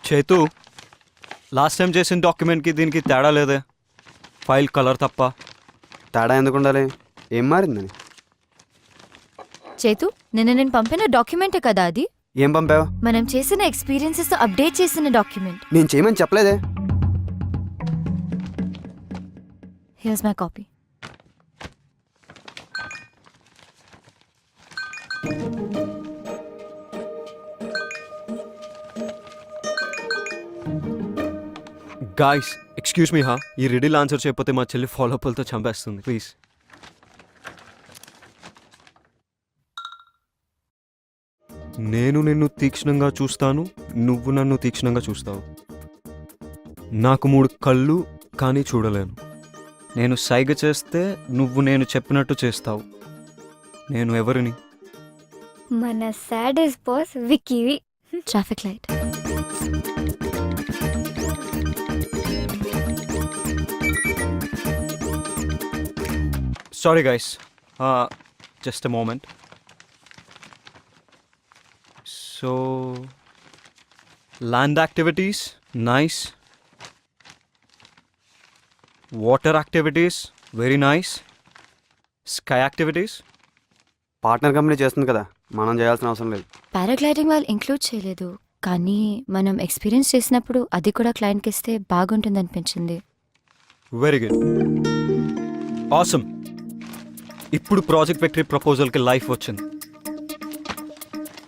చేతు last time చేసిన డాక్యుమెంట్కి దీనికి తేడా లేదే, ఫైల్ కలర్ తప్ప. తేడా ఎందుకు ఉండాలి? ఏం మారిందని? చేతు, నేను పంపిన డాక్యుమెంటే కదా అది? ఏం పంపావు? మనం చేసిన ఎక్స్పీరియన్సెస్ అప్డేట్ చేసిన డాక్యుమెంట్. నేను చేయమని చెప్పలేదే. Here's my copy. Guys excuse me హా, ఈ రిడిల్ ఆన్సర్ చేయకపోతే మా చెల్లి ఫాలోఅప్లతో చంపేస్తుంది. ప్లీజ్. నేను నిన్ను తీక్షణంగా చూస్తాను, నువ్వు నన్ను తీక్షణంగా చూస్తావు. నాకు 3 కళ్ళు కానీ చూడలేను. నేను సైగ చేస్తే నువ్వు నేను చెప్పినట్టు చేస్తావు. నేను ఎవరిని? మన సాడెస్ బాస్ విక్కీవి. Traffic light. Sorry guys, just a moment. So, land activities, nice. Water activities, very nice. Sky activities. Partner company చేస్తుంది కదా, మనం చేయాల్సిన అవసరం లేదు. పారాగ్లైడింగ్ వాళ్ళు ఇంక్లూడ్ చేయలేదు, కానీ మనం ఎక్స్పీరియన్స్ చేసినప్పుడు అది కూడా క్లయింట్కి ఇస్తే బాగుంటుంది అనిపించింది. Very good. Awesome. ఇప్పుడు ప్రాజెక్ట్ విక్టరీ ప్రపోజల్కి లైఫ్ వచ్చింది.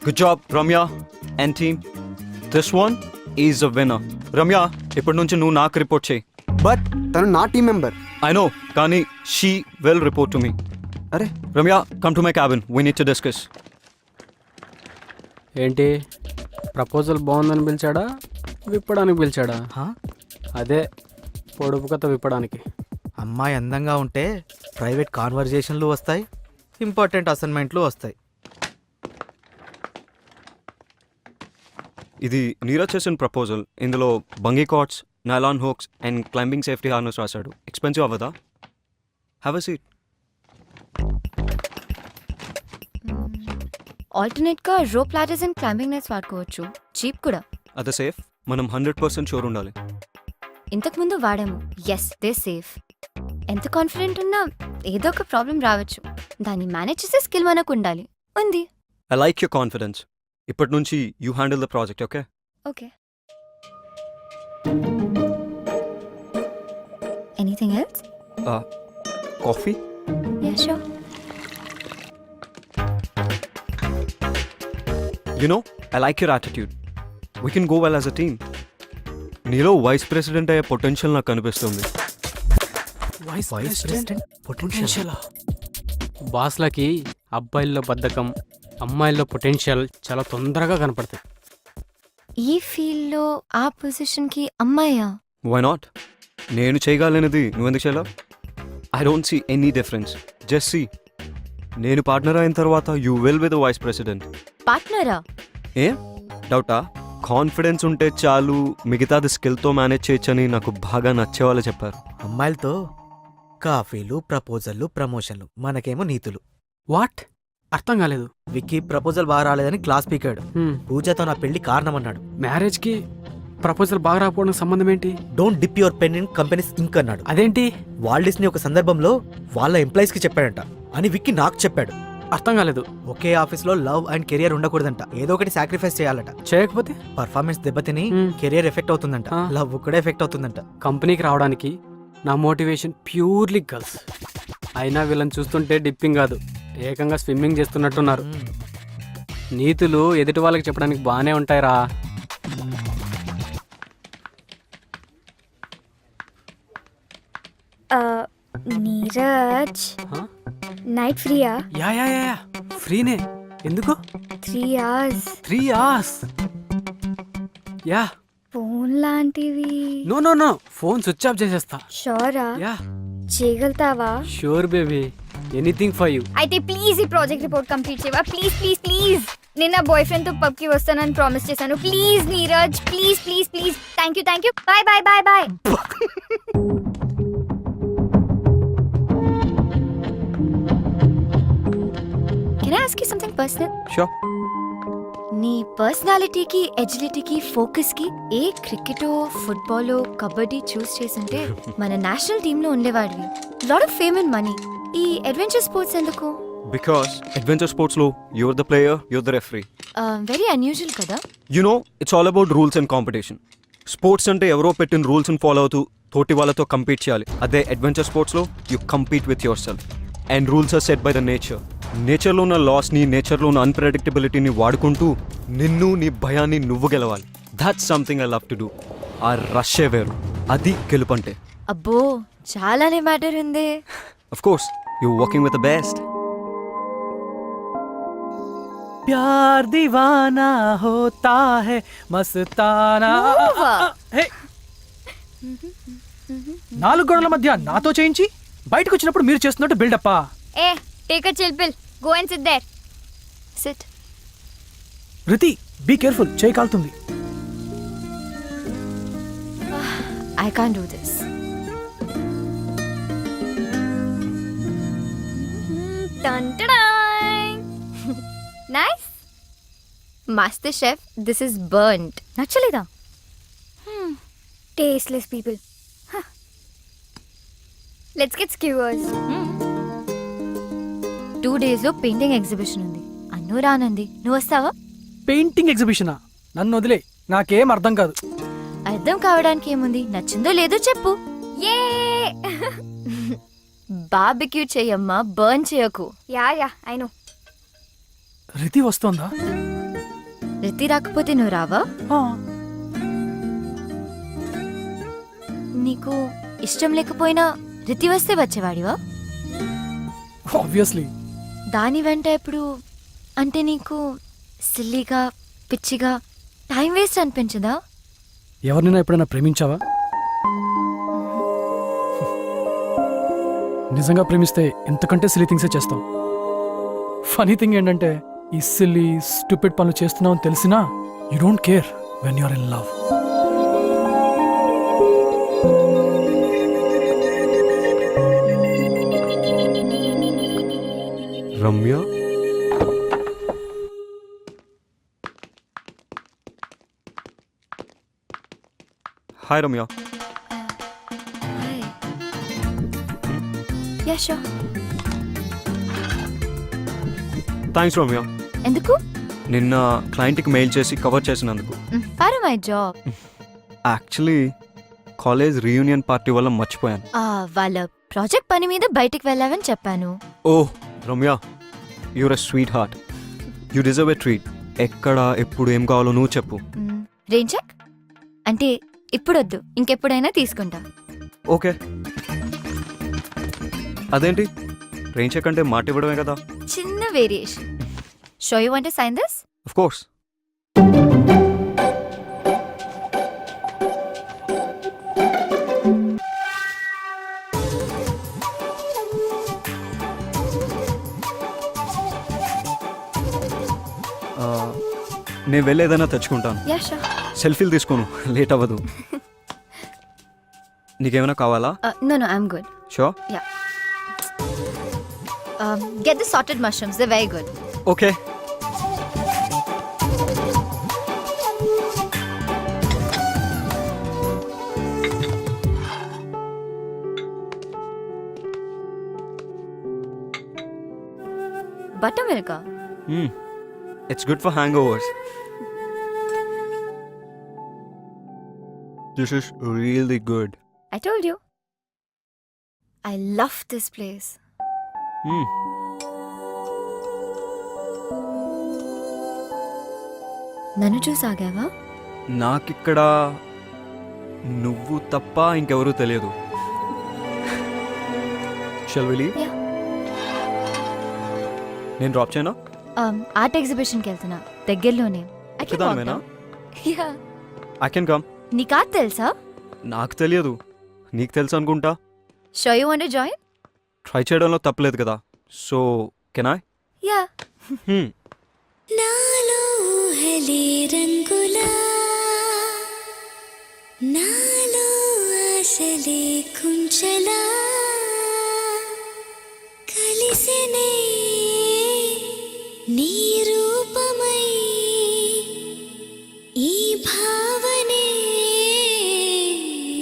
Good job Ramya and team. This one is a winner. Ramya, ఇప్పటి నుంచి నువ్వు నాకు రిపోర్ట్ చేయి. బట్ తను నా టీం మెంబర్. ఐ నో, కానీ she will report to me. అరే Ramya, come to my cabin, we need to discuss. ఏంటి ప్రపోజల్ బాగుందని పిలిచాడా, విప్పడానికి పిలిచాడా? అదే పొడుపు కథ విప్పడానికి. అమ్మాయి అందంగా ఉంటే ప్రైవేట్ కాన్వర్జేషన్లు వస్తాయి, ఇంపార్టెంట్ అసైన్మెంట్లు వస్తాయి. ఇది నీరజ్ చేసిన ప్రపోజల్. ఇందులో bungee cords, nylon hooks and climbing safety harness రాశాడు. ఎక్స్పెన్సివ్ అవ్వదా? Have a seat. ఆల్టర్నేట్గా rope ladders and climbing nets వాడుకోవచ్చు, చీప్ కూడా. అదే సేఫ్. మనం 100% షూర్ ఉండాలి. ఇంతకుముందు వాడాము, ఎస్ దే సేఫ్. ఎంత కాన్ఫిడెంట్ ఉన్నా ఏదో ఒక ప్రాబ్లం రావచ్చు, దాన్ని మేనేజ్ చేసే స్కిల్ మనకు ఉండాలి. ఉంది. I like your confidence. ఇప్పటి నుంచి you handle the project, okay? Okay. Anything else? Coffee? Yeah sure. You know, I like your attitude. We can go well as a team. నీలో vice president అయ్యే potential నాకు కనిపిస్తుంది. Vice president potential. బాస్లకి అబ్బాయిల్లో బద్ధకం, అమ్మాయిల్లో పొటెన్షియల్ చాలా తొందరగా కనపడతాయి. ఈ ఫీల్డ్లో ఆ పొజిషన్కి అమ్మాయా? Why not? నేను చేయగలనిది నువ్వెందుకు చేయలేవు? I don't see any difference. Just see, నేను పార్ట్నర్ అయిన తర్వాత you will be the vice president. పార్ట్నరా? ఏ డౌటా? కాన్ఫిడెన్స్ ఉంటే చాలు, మిగతాది స్కిల్తో మేనేజ్ చేయొచ్చని నాకు బాగా నచ్చేవాళ్ళు చెప్పారు. అమ్మాయిలతో కాఫీలు, ప్రపోజల్లు, ప్రమోషన్లు, మనకేమో నీతులు. వాట్? అర్థం కాలేదు. విక్కీ ప్రపోజల్ బాగా రాలేదని క్లాస్ పీకాడు. పూజతో నా పెళ్లి కారణమన్నాడు. మ్యారేజ్కి ప్రపోజల్ బాగా రాకపోవడానికి సంబంధం ఏంటి? Don't dip your pen in company's ink అన్నాడు. అదేంటి? వాల్డిస్ని ఒక సందర్భంలో వాళ్ళ ఎంప్లాయీస్ కి చెప్పాడంట అని విక్కీ నాకు చెప్పాడు. అర్థం కాలేదు. ఒకే ఆఫీస్ లో లవ్ అండ్ కెరియర్ ఉండకూడదంట, ఏదో ఒకటి సాక్రిఫైస్ చేయాలట. చేయకపోతే పర్ఫార్మెన్స్ దెబ్బతిని కెరియర్ ఎఫెక్ట్ అవుతుందంట, లవ్ కూడా ఎఫెక్ట్ అవుతుందంట. కంపెనీకి రావడానికి నా మోటివేషన్ ప్యూర్లీ గర్ల్స్. అయినా వీళ్ళని చూస్తుంటే డిప్పింగ్ కాదు, ఏకంగా స్విమ్మింగ్ చేస్తున్నట్టున్నారు. నీతులు ఎదుటి వాళ్ళకి చెప్పడానికి బాగానే ఉంటాయిరా. నీరజ్, నైట్ ఫ్రీయా? యా యా యా ఫ్రీనే. ఎందుకు? 3 hours. 3 hours? యా. ఫోన్ లాంటివి? No no no, phone switch off చేసేస్తా. షోరా? యా. చేయగలుగుతావా? Sure baby, anything for you. అయితే ప్లీజ్ ఈ ప్రాజెక్ట్ రిపోర్ట్ కంప్లీట్ చేయవా? Please please please. నేను నా బాయ్ ఫ్రెండ్ తో పబ్ కి వస్తానని ప్రామిస్ చేశాను. Please Neeraj, please please please. Thank you. Bye bye bye bye. Can I ask you something personal? Sure. నీ పర్సనాలిటీకి, ఎజిలిటీకి, ఫోకస్కి ఏ క్రికెటో, ఫుట్బాలో, కబడ్డీ చూస్ చేస్తుంటే మన నేషనల్ టీంలో ఉండేవాడివి. Lot of fame and money. ఈ అడ్వెంచర్ స్పోర్ట్స్ ఎందుకు? బికాస్ అడ్వెంచర్ స్పోర్ట్స్లో you're the player, you're the referee. Very unusual కదా. It's all about rules and competition. Sports అంటే ఎవరో పెట్టిన రూల్స్ని ఫాలో అవుతూ తోటి వాళ్ళతో కంపీట్ చేయాలి. అదే అడ్వెంచర్ స్పోర్ట్స్లో you compete with your self. And rules are set by the nature. నేచర్లో ఉన్న లాస్ని, నేచర్లో ఉన్న అన్ప్రెడిక్టబిలిటీని వాడుకుంటూ నిన్ను, నీ భయాన్ని నువ్వు గెలవాలి. That's something I love to do. ఆ రష్యే వేరు. అది గెలుపంటే. అబ్బో చాలానే మ్యాటర్ ఉంది. Of course you working with the best. प्यार दीवाना होता है मस्ताना. హే! 4 గోడల మధ్య నాతో చేయించి బయటకు వచ్చినప్పుడు మీరు చేస్తున్నట్టు బిల్డప్పా? Hey take a chill pill, go and sit there. Sit. Riti be careful, చేయి కాలుతుంది. I can't do this. Nice. Master chef, this is burned. నచ్చలేదా? Tasteless people. Let's get skewers. 2 days లో పెయింటింగ్ ఎగ్జిబిషన్ ఉంది. అన్ను రానంది, నువ్వు వస్తావా? పెయింటింగ్ ఎగ్జిబిషనా? నన్ను వదిలే, నాకేం అర్థం కాదు. అర్థం కావడానికి ఏముంది, నచ్చిందో లేదో చెప్పు. ఏ బార్బిక్యూ చెయ్యమ్మా, బర్న్ చేయకు. Yeah I know. రితి వస్తోందా? రితి రాకపోతే నువ్వు రావా? ఆ, నీకు ఇష్టం లేకపోయినా రితి వస్తే వచ్చేవాడివా? ఆబ్వియస్లీ. దాని వెంట ఎప్పుడు అంటే నీకు సిల్లీగా, పిచ్చిగా, టైం వేస్ట్ అనిపించదా? ఎవరినైనా ఎప్పుడైనా ప్రేమించావా? నిజంగా ప్రేమిస్తే ఎంతకంటే సిల్లీ థింగ్సే చేస్తాం. ఫనీ థింగ్ ఏంటంటే ఈ సిల్లీ స్టూపిడ్ పనులు చేస్తున్నావు అని తెలిసినా you don't care when you're in love. Ramya, hi Ramya. Yeah sure. Thanks Ramya. ఎందుకు? నిన్న క్లయింట్కి మెయిల్ చేసి కవర్ చేసినందుకు. For my job. Actually college reunion party వల్ల మర్చిపోయాను. వాళ్ళ ప్రాజెక్ట్ పని మీద బయటికి వెళ్ళావని చెప్పాను. Oh Ramya, you're a sweetheart. You deserve a treat. ఎక్కడ, ఎప్పుడు, ఏం కావాలో నువ్వు చెప్పు. రెయిన్ చెక్ అంటే ఇప్పుడొద్దు, ఇంకెప్పుడైనా తీసుకుంటా. ఓకే. అదేంటి, రెయిన్ చెక్ అంటే మాట ఇవ్వడమే కదా. చిన్న variation. So you want to sign this? Of course. నేను వెళ్ళి ఏదైనా తెచ్చుకుంటాను. Yeah sure. సెల్ఫీలు తీసుకోను, లేట్ అవ్వదు. నీకేమైనా కావాలా? No I'm good. Sure. Yeah. Get the sorted mushrooms, they're very good. Okay. Buttermilk. It's good for hangovers. This is really good. I told you. I love this place. నన్ను చూసాగావా? నాకిక్కడ నువ్వు తప్ప ఇంకెవరూ తెలియదు. Shall we leave? Yeah. నేను drop చేయనా? Art ఎగ్జిబిషన్కి వెళ్తున్నా, దగ్గరలోనే. I can walk ఒక్కదానివేనా? down. Yeah. I can come. నీకు ఆర్ట్ తెలుసా? నాకు తెలియదు, నీకు తెలుసు అనుకుంటా. Sure you want to join? Try చేయడంలో తప్పలేదు కదా. So can I? Yeah. నాలో ఊహలే రంగులా, నాలో ఆశలే కుంచలా, కలిసినే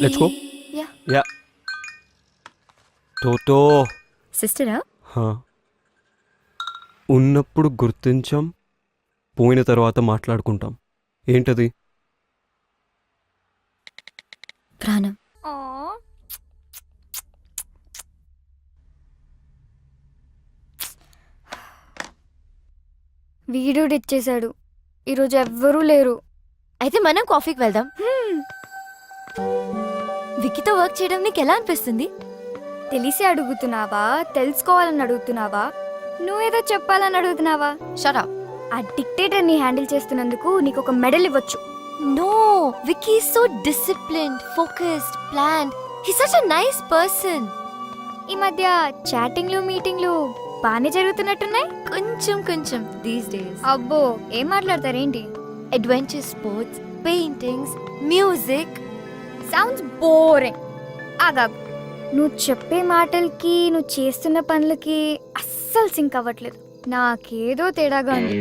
లెట్స్ గో యా యా టోటో సిస్టరా ఉన్నప్పుడు గుర్తించాం, పోయిన తర్వాత మాట్లాడుకుంటాం. ఏంటది? ప్రాణం. వీడియో ఇచ్చేశాడు. ఈరోజు ఎవ్వరూ లేరు. అయితే మనం కాఫీకి వెళ్దాం. విక్కీతో వర్క్ చేయడం నీకు ఎలా అనిపిస్తుంది? తెలిసి అడుగుతున్నావా, తెలుసుకోవాలని అడుగుతున్నావా, నువ్వేదో చెప్పాలని అడుగుతున్నావా? Shut up. ఆ డిక్టేటర్ని హ్యాండిల్ చేస్తున్నందుకు నీకు ఒక మెడల్ ఇవ్వచ్చు. No, Vicky is so disciplined, focused, planned. He's such a nice person. ఈ మధ్య చాటింగ్లు మీటింగ్లు బాగానే జరుగుతున్నట్టున్నాయి. కొంచెం these days. అబ్బో, ఏం మాట్లాడతారేంటి? Adventure sports, paintings, music. Sounds boring. ఆగాగు, నువ్వు చెప్పే మాటలకి నువ్వు చేస్తున్న పనులకి అస్సలు సింక్ అవ్వట్లేదు. నాకేదో తేడాగా ఉంది.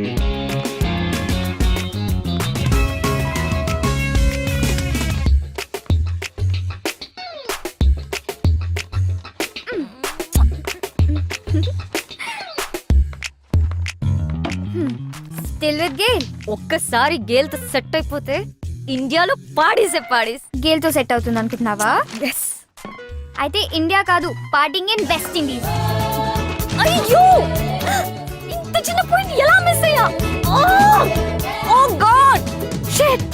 Still with Gayle. ఒక్కసారి గేల్తో సెట్ అయిపోతే ఇండియాలో పాడేసే పాడేస్. గేల్తో సెట్ అవుతుంది అనుకుంటున్నావా? ఎస్. అయితే ఇండియా కాదు, పార్టింగ్ ఇన్ వెస్ట్ ఇండీస్. అయ్యో, ఇంత చిన్న పాయింట్ ఎలా మిస్ అయ్యా? ఓ గాడ్, షిట్,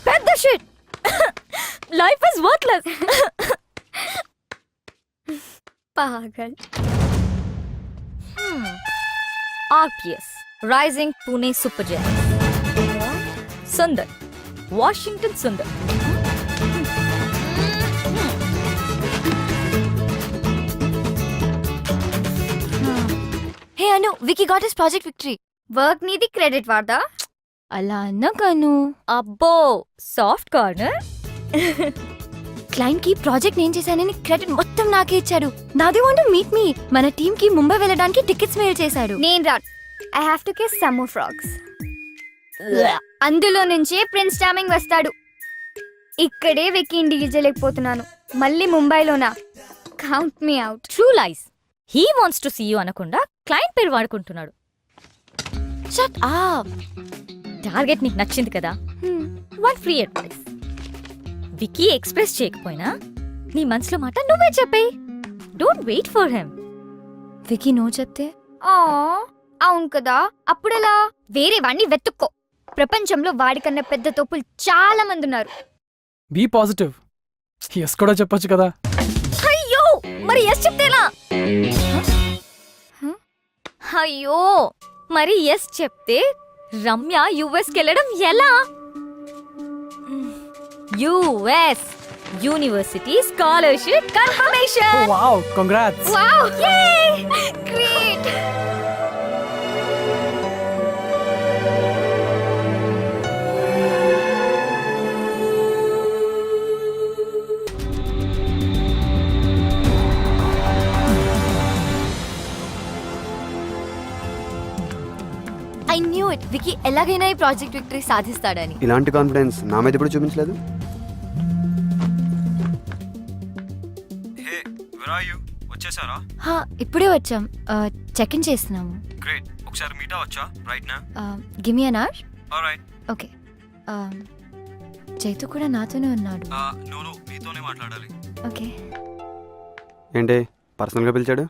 పెద్ద షిట్. Life is worthless. పాగల్. RPS, Rising Pune Super Giants. Sundar, Washington Sundar. Hey Anu, Vicky got his project victory. Work నీది, క్రెడిట్ వాడదా? అలా అన్నా కాను. అబ్బో, సాఫ్ట్ కార్నర్. క్లయింట్ కి ప్రాజెక్ట్ నేను చేశానని క్రెడిట్ మొత్తం నాకే ఇచ్చాడు. నాదే వాంట్ టు మీట్ మీ. మన టీమ్ కి ముంబై వెళ్ళడానికి టికెట్స్ మెయిల్ చేశాడు. నేను రాను. I have to kiss some more frogs. అందులో నుంచే ప్రిన్స్ చార్మింగ్ వస్తాడు. ఇక్కడే వెక్కి డీల్ చేయలేకపోతున్నాను. మళ్ళీ ముంబైలోనా? Count me out. True lies. He wants to see you అనకుండా క్లయింట్ పేరు వాడుకుంటున్నాడు. Shut up. టార్గెట్ నీకు నచ్చింది కదా, one free advice. Vicky express చేయకపోయినా నీ మనసులో మాట నువ్వే చెప్పేయ్. Don't wait for him. Vicky no చెప్తే? ఆ, అవును కదా. అప్పుడెలా? వేరే వాడిని వెతుక్కో. ప్రపంచంలో వాడికన్నా పెద్ద తోపులు చాలా మంది ఉన్నారు. Be positive. ఎస్ కూడా చెప్పొచ్చు కదా. అయ్యో, మరి ఎస్ చెప్తేలా? అయ్యో, మరి ఎస్ చెప్తే రమ్య యుఎస్కి వెళ్ళడం ఎలా? US university scholarship confirmation. Wow, congrats. Wow, yeah, great. I knew it. Vicky ఎలాగైనా ఈ ప్రాజెక్ట్ విక్టరీ సాధిస్తాడని. ఇలాంటి కాన్ఫిడెన్స్ నా మీద ఇప్పుడు చూపించలేదు. హే, where are you? వచ్చేసారా? హా, ఇప్పుడే వచ్చాం. చెక్ ఇన్ చేస్తున్నాము. గ్రేట్. ఒకసారి మీట్ అవ్వచ్చా రైట్ నా? Give me an hour. Alright. Okay. Chaitu కూడా నాతోనే ఉన్నాడు. నో మీతోనే మాట్లాడాలి. ఓకే. ఏంటి పర్సనల్గా పిలిచాడు?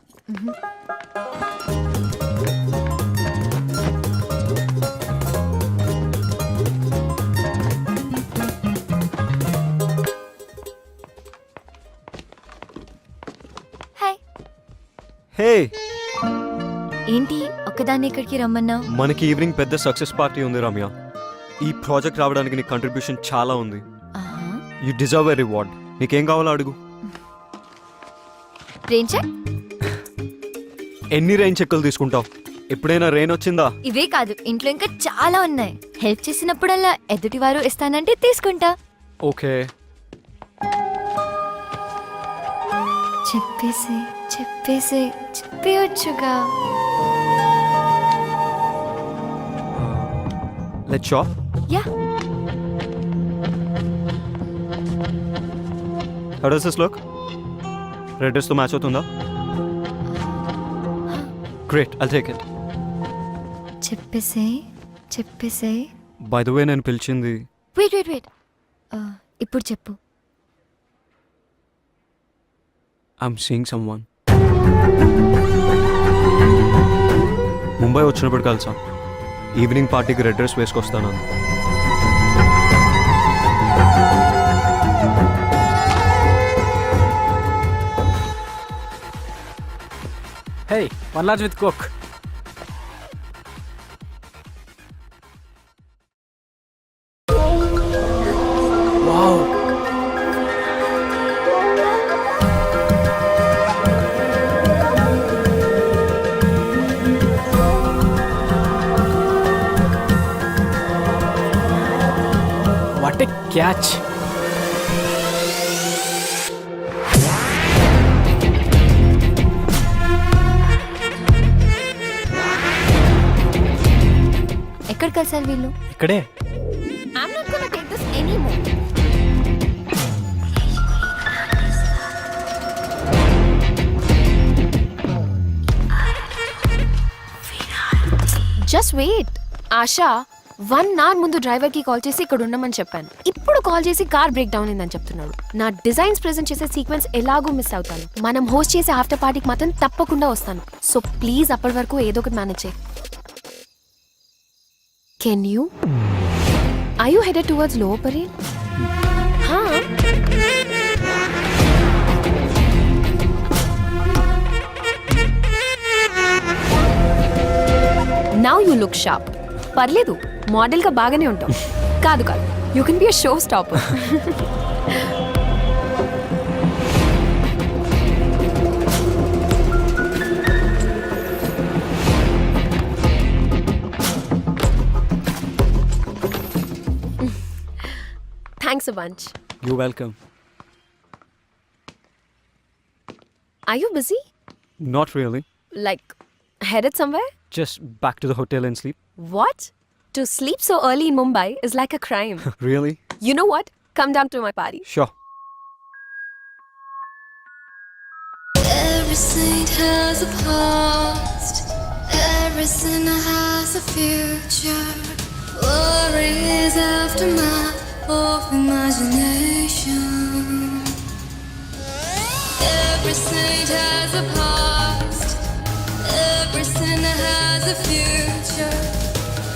హాయ్. హే, ఏంటి ఒక్కదాన్ని ఇక్కడికి రమ్మన్నావు? మనకి ఈవినింగ్ పెద్ద సక్సెస్ పార్టీ ఉంది రమ్య. ఈ ప్రాజెక్ట్ రావడానికి నీ కంట్రిబ్యూషన్ చాలా ఉంది. You deserve a reward. నీకేం కావాలో అడుగు. Rain check? ఎన్ని రెయిన్ చెక్కులు తీసుకుంటావు? ఎప్పుడైనా రెయిన్ వచ్చిందా? ఇవే కాదు, ఇంట్లో ఇంకా చాలా ఉన్నాయి. హెల్ప్ చేసినప్పుడల్లా ఎదుటివారు ఇస్తానంటే తీసుకుంటా. ఓకే. చెప్పేయొచ్చుగా. Let's shop. Yeah. How does this look? Red డ్రెస్తో మ్యాచ్ అవుతుందా? Great, I'll take it. చెప్పేసే బై ద వే నేను పిలిచింది వెయిట్ ఇప్పుడు చెప్పు. I'm seeing someone. ముంబై వచ్చినప్పుడు కలిసా. ఈవినింగ్ పార్టీకి రెడ్ డ్రెస్ వేసుకొస్తాను. Hey, 1 large with coke. Wow. What a catch. ఎక్కడ కలిసారు వీళ్ళు? ఇక్కడే. I'm not gonna take this anymore. Just wait Asha, 1 hour ముందు డ్రైవర్ కి కాల్ చేసి ఇక్కడ ఉండమని చెప్పాను. ఇప్పుడు కాల్ చేసి కార్ బ్రేక్ డౌన్ అయిందని చెప్తున్నాడు. నా డిజైన్స్ ప్రెజెంట్ చేసే సీక్వెన్స్ ఎలాగో మిస్ అవుతాను. మనం హోస్ట్ చేసే ఆఫ్టర్ పార్టీకి మాత్రం తప్పకుండా వస్తాను. సో ప్లీజ్ అప్పటి వరకు ఏదో ఒకటి మేనేజ్ చేయి. Can you? I you headed towards lower Parel? Now you look sharp. పర్లేదు, మోడల్ గా బాగానే ఉంటావు. కాదు you can be a show stopper. Thanks a bunch. You welcome. Are you busy? Not really. Like headed somewhere? Just back to the hotel and sleep. What? To sleep so early in Mumbai is like a crime. Really? You know what? Come down to my party. Sure. Every saint has a past, every sinner has a future. Worries aftermath of imagination. Every saint has a past, every sinner has a future.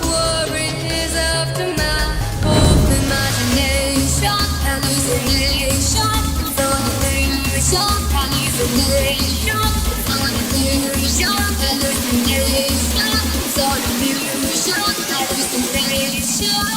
Worries aftermath of imagination. Hallucination, it's all illusion. Hallucination, it's all illusion. Hallucination, it's all illusion. Hallucination.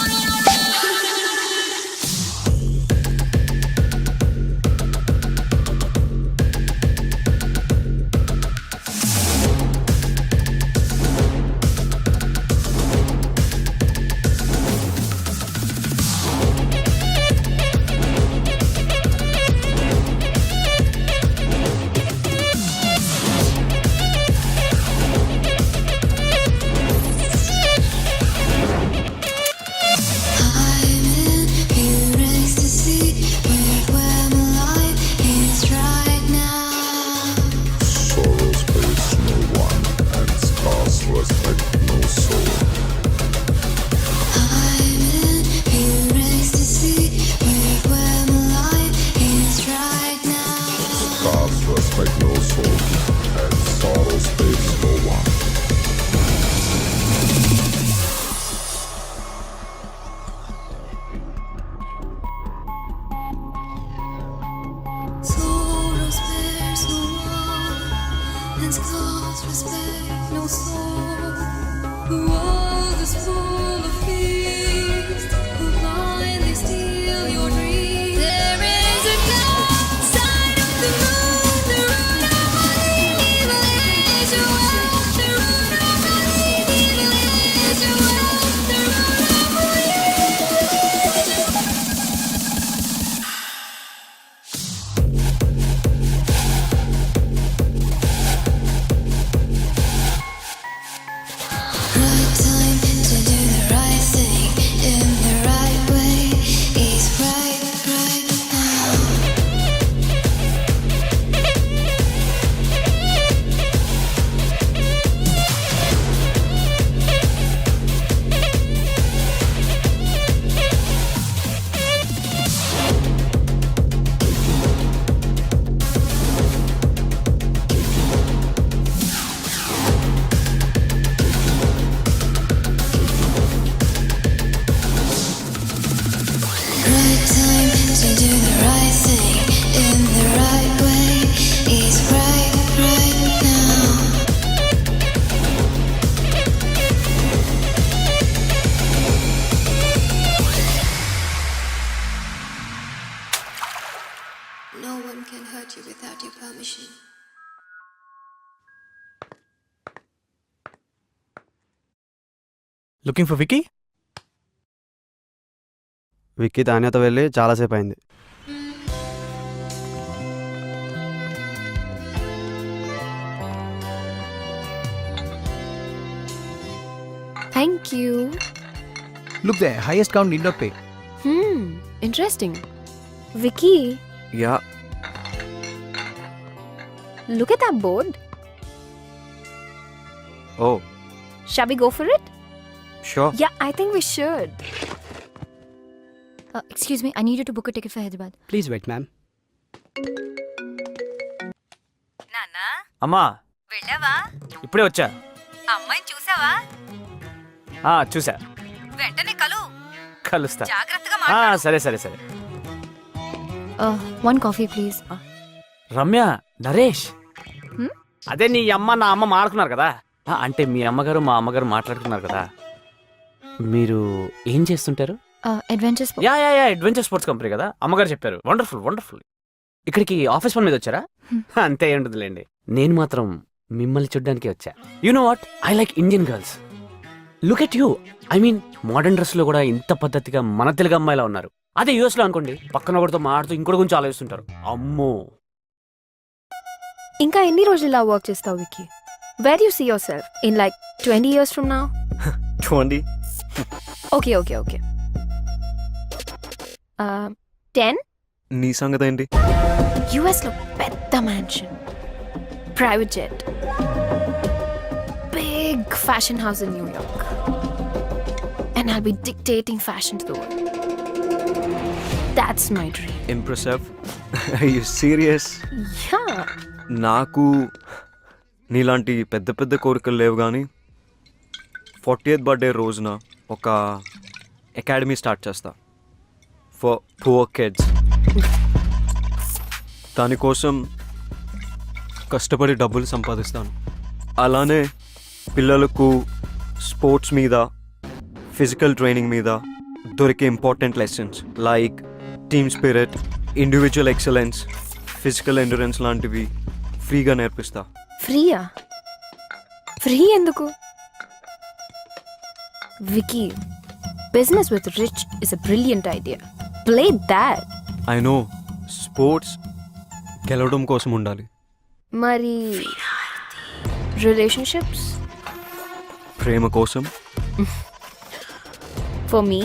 Looking for Vicky? Vicky తాన్యతో వెళ్ళి చాలాసేపు అయింది. Thank you. Look the highest count need not pay. Interesting. Vicky, yeah, look at that board. Oh Shall we go for it? Sure. Yeah, I think we should. Excuse me, I need to book ticket for Hyderabad. Please wait ma'am. నాన్నా అమ్మా వెళ్ళావా? ఇప్పుడే వచ్చా. అమ్మాయిని చూసావా? చూసా. వెంటనే కలుస్తా. జాగ్రత్తగా సరే సరే సరే. One coffee please. Ramya, Naresh, Hmm? అదే నీ అమ్మ నా అమ్మ మాట్లాడుకున్నారు కదా. అంటే మీ అమ్మగారు మా అమ్మగారు మాట్లాడుకున్నారు కదా. మీరు ఏం చేస్తుంటారు? Adventures. Yeah yeah yeah adventure sports company కదా, అమ్మగారు చెప్పారు. Wonderful wonderful. ఇక్కడికి ఆఫీస్ పని మీద వచ్చారా? అంతే ఉంటుందిలేండి. నేను మాత్రం మిమ్మల్ని చూడ్డానికి వచ్చా. You know what, I like Indian girls. Look at you. I mean modern dress లో కూడా ఇంత పద్ధతిగా మన తెలుగు అమ్మాయిలా ఉన్నారు. అదే యూఎస్ లో అనుకోండి, పక్కన ఒకటితో మాడుతూ ఇంకోటి గురించి ఆలోచిస్తుంటారు. అమ్మో. ఇంకా ఎన్ని రోజులు ఇలా వర్క్ చేస్తావు wiki? Where do you see yourself in like 20 years from now? 20. Okay. 10? నీ సంగతి ఏంటి? US లో పెద్ద mansion, private jet, big fashion house in New York, and I'll be dictating fashion to the world. That's my dream. Impressive. Are you serious? Yeah. నాకు నీలాంటి పెద్ద పెద్ద కోరికలు లేవు, కానీ 40th బర్త్డే రోజున ఒక అకాడమీ స్టార్ట్ చేస్తా ఫర్ పువర్ కిడ్స్. దానికోసం కష్టపడి డబ్బులు సంపాదిస్తాను. అలానే పిల్లలకు స్పోర్ట్స్ మీద, ఫిజికల్ ట్రైనింగ్ మీద దొరికే important lessons like team spirit, individual excellence, physical endurance లాంటివి ఫ్రీగా నేర్పిస్తా. ఫ్రీయా? ఫ్రీ ఎందుకు? Vicky, business with rich is a brilliant idea. Play that. I know, sports గెలవడం కోసం ఉండాలి. మరి రిలేషన్షిప్స్? ప్రేమ కోసం. For me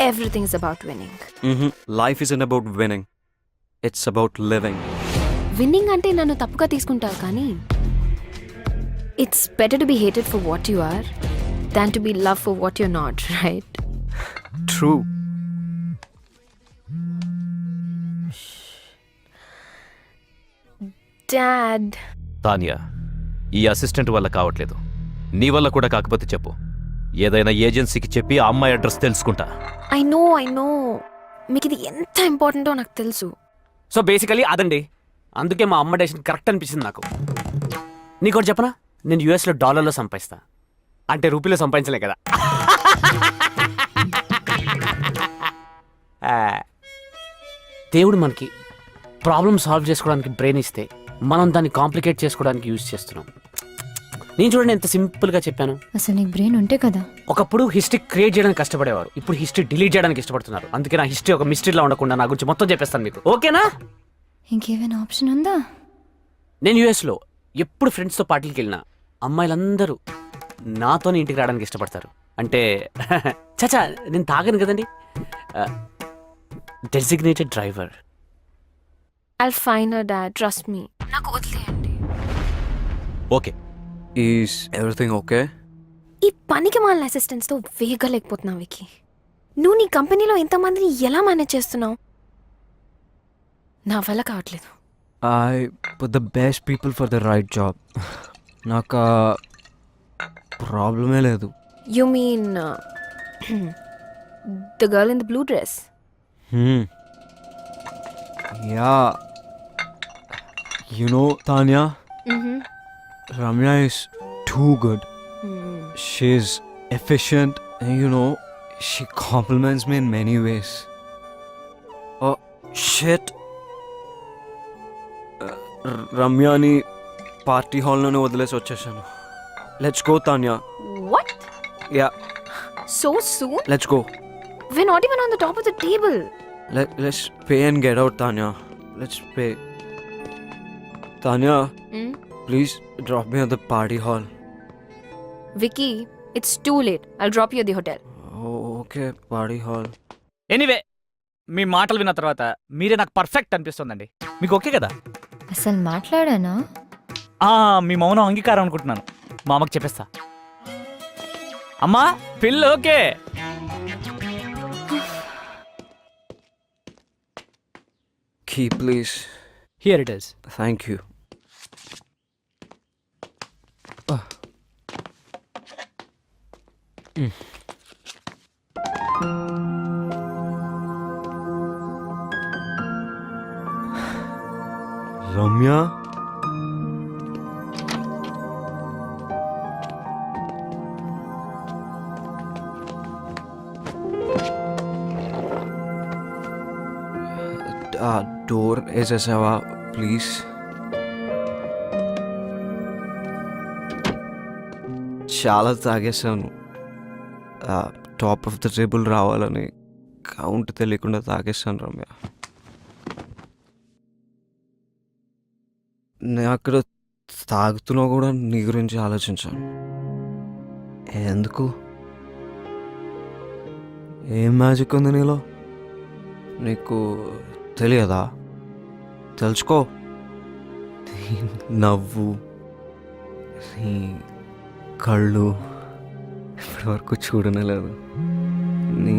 everything is about winning. Life is about winning, it's about living. Winning అంటే నన్ను తప్పుగా తీసుకుంటావు, కానీ it's better to be hated for what you are than to B love for what you not, right? True. Dad, Tania, ఈ assistant వల్ల కావట్లేదు. నీ వల్ల కూడా కాకపోతే చెప్పు, ఏదైనా ఏజెన్సీకి చెప్పి ఆ అమ్మాయి అడ్రస్ తెలుసుకుంటా. ఐ నో మీకు ఇది ఎంత ఇంపార్టెంటో నాకు తెలుసు. సో బేసికలీ అదండి. అందుకే మా అమ్మ డెసిషన్ కరెక్ట్ అనిపించింది నాకు. నీకోటి చెప్పనా, నేను యూఎస్లో డాలర్లో సంపాదిస్తా, అంటే రూపీలో సంపాదించలే కదా. దేవుడు మనకి ప్రాబ్లమ్ సాల్వ్ చేసుకోవడానికి బ్రెయిన్ ఇస్తే మనం దాన్ని కాంప్లికేట్ చేసుకోవడానికి యూజ్ చేస్తున్నాం. నేను చూడండి ఎంత సింపుల్గా చెప్పాను. అసలు నీకు బ్రెయిన్ ఉంటే కదా. ఒకప్పుడు హిస్టరీ క్రియేట్ చేయడానికి కష్టపడేవారు, ఇప్పుడు హిస్టరీ డిలీట్ చేయడానికి ఇష్టపడుతున్నారు. అందుకే నా హిస్టరీ ఒక మిస్టరీలా ఉండకుండా నా గురించి మొత్తం చెప్పేస్తాను మీకు, ఓకేనా? ఇంకేమైనా ఆప్షన్ ఉందా? నేను యూఎస్లో ఎప్పుడు ఫ్రెండ్స్తో పార్టీకి వెళ్ళినా అమ్మాయిలందరూ నాతోనే ఇంటికి రావడానికి ఇష్టపడతారు. అంటే చచా, నేను తాగను కదండి. Designated driver. I'll find her, Dad. Trust me. నాకు వదిలేయండి. ఓకే. Is everything okay? ఈ పనికి మాలిన అసిస్టెంట్స్తో వేగలేకపోతున్నావు వికీ. నువ్వు నీ కంపెనీలో ఎంతమందిని ఎలా మేనేజ్ చేస్తున్నావు? నా వల్ల కావట్లేదు. I put the best people for the right job. నాకు ప్రాబ్లమే లేదు. You mean the girl in the blue dress? Yeah, you know Tanya, Ramya is too good. She's efficient and she compliments me in many ways. Oh shit. రమ్యాని పార్టీ హాల్లోనే వదిలేసి వచ్చేసాను. Let's go Tanya. What? Yeah, so soon? Let's go. We not even on the top of the table. Let's pay and get out, Tanya. Let's pay. Tanya, please drop me at the party hall. Vicky, it's too late. I'll drop you at the hotel. Oh, okay, party hall. Anyway మీ మాటలు విన్న తర్వాత మీరే నాకు perfect అనిపిస్తుందండి. మీకు okay కదా? అసలు మాట్లాడానా? మీ మౌనం అంగీకారం అనుకుంటున్నాను. మా అమ్మకి చెప్పేస్తా. అమ్మా పిల్ల okay. Key, please. Here it is. Thank you. Ramya, door వేసేసావా ప్లీజ్? చాలా తాగేసాను. టాప్ ఆఫ్ ద టేబుల్ రావాలని కౌంట్ తెలియకుండా తాగేసాను రమ్య. నేను అక్కడ తాగుతున్నా కూడా నీ గురించి ఆలోచించాను. ఎందుకు? ఏం మ్యాజిక్ ఉంది నీలో? నీకు తెలియదా? తెలుసుకో. నీ నవ్వు, నీ కళ్ళు ఇప్పటివరకు చూడనలేదు. నీ